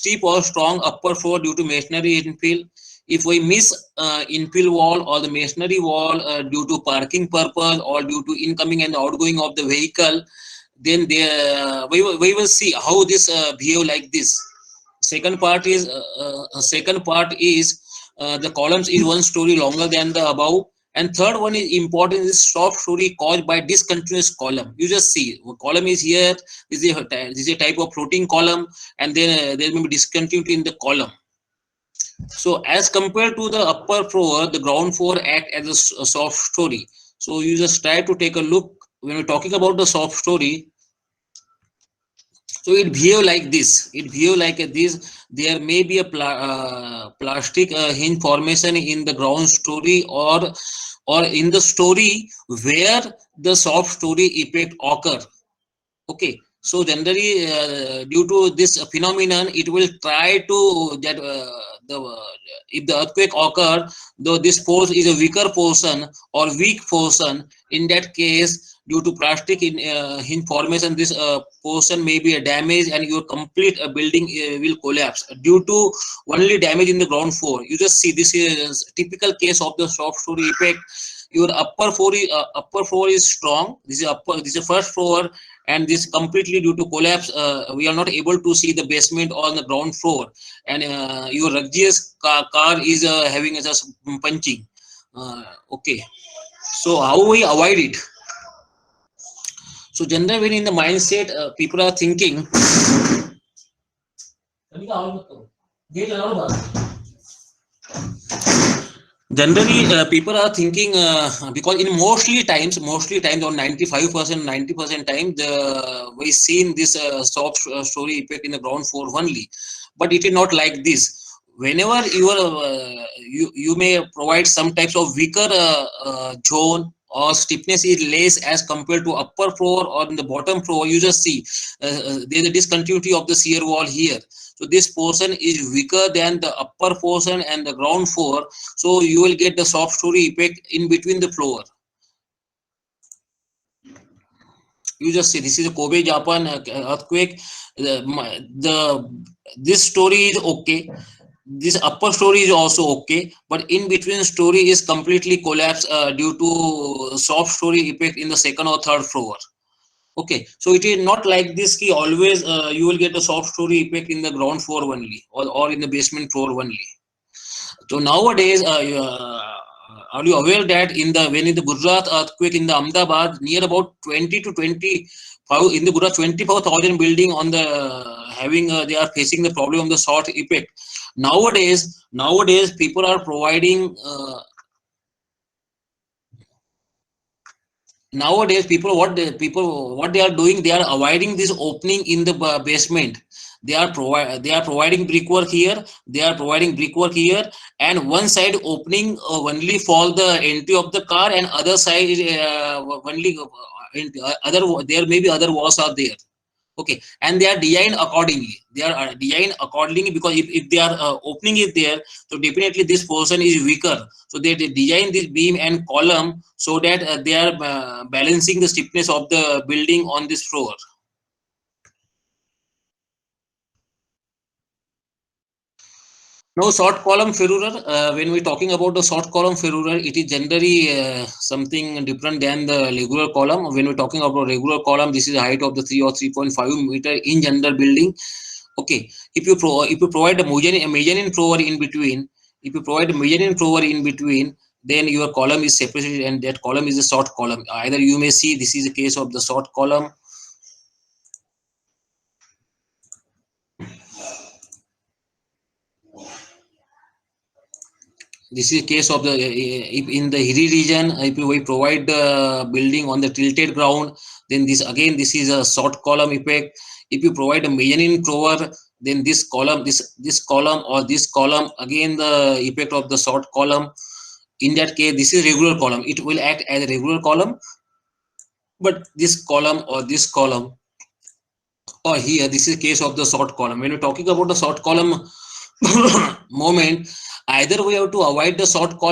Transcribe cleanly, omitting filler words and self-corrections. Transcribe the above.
steep or strong upper floor due to masonry infill. If we miss infill wall or the masonry wall due to parking purpose or due to incoming and outgoing of the vehicle, then we will see how this behave like this. Second part is the columns is one story longer than the above, and third one is important is soft story caused by discontinuous column. You just see column is here. This is a type of floating column, and then there may be discontinuity in the column. So as compared to the upper floor, the ground floor act as a soft story. So you just try to take a look when we're talking about the soft story. So it behave like this. It behave like this. There may be a plastic hinge formation in the ground story or in the story where the soft story effect occur. Okay. So generally, due to this phenomenon, it will try to that the if the earthquake occur, though this force is a weaker portion or weak portion, in that case, due to plastic in formation, this portion may be a damage and your complete building will collapse due to only damage in the ground floor. You just see this is a typical case of the soft story effect. Your upper floor is strong. This is first floor, and this completely due to collapse. We are not able to see the basement on the ground floor, and your luxurious car is having just punching. Okay, so how we avoid it? So generally, when in the mindset, people are thinking. Generally, people are thinking because in mostly times on 95%, 90% time, we seen this soft story effect in the ground floor only, but it is not like this. Whenever you may provide some types of weaker zone or stiffness is less as compared to upper floor or in the bottom floor, you just see there is a discontinuity of the shear wall here. So this portion is weaker than the upper portion and the ground floor. So you will get the soft story effect in between the floor. You just see this is a Kobe, Japan earthquake. This story is okay. This upper story is also okay, but in between story is completely collapsed due to soft story effect in the second or third floor. Okay, so it is not like this key always you will get a soft story effect in the ground floor only or in the basement floor only. So nowadays, are you aware that when in the Gujarat earthquake in the Ahmedabad, near about 20 to 25 in the Gujarat 25,000 building on the having they are facing the problem of the short effect. Nowadays people are providing. Nowadays what they are doing, they are avoiding this opening in the basement. They are providing brickwork here, and one side opening only for the entry of the car, and other side only other there may be other walls are there. Okay, and they are designed accordingly. Because if they are opening it there, so definitely this portion is weaker. So they design this beam and column so that they are balancing the stiffness of the building on this floor. Now, short column failure. When we're talking about the short column failure, it is generally something different than the regular column. When we're talking about regular column, this is the height of the 3 or 3.5 meter in general building. Okay, if you provide a mezzanine floor in between, then your column is separated, and that column is a short column. Either you may see this is a case of the short column. This is case of the if in the hilly region, if we provide the building on the tilted ground, then this is a short column effect. If you provide a mezzanine floor, then this column or this column, again the effect of the short column. In that case, this is regular column. It will act as a regular column, but this column or here, this is case of the short column. When we're talking about the short column moment, either we have to avoid the short column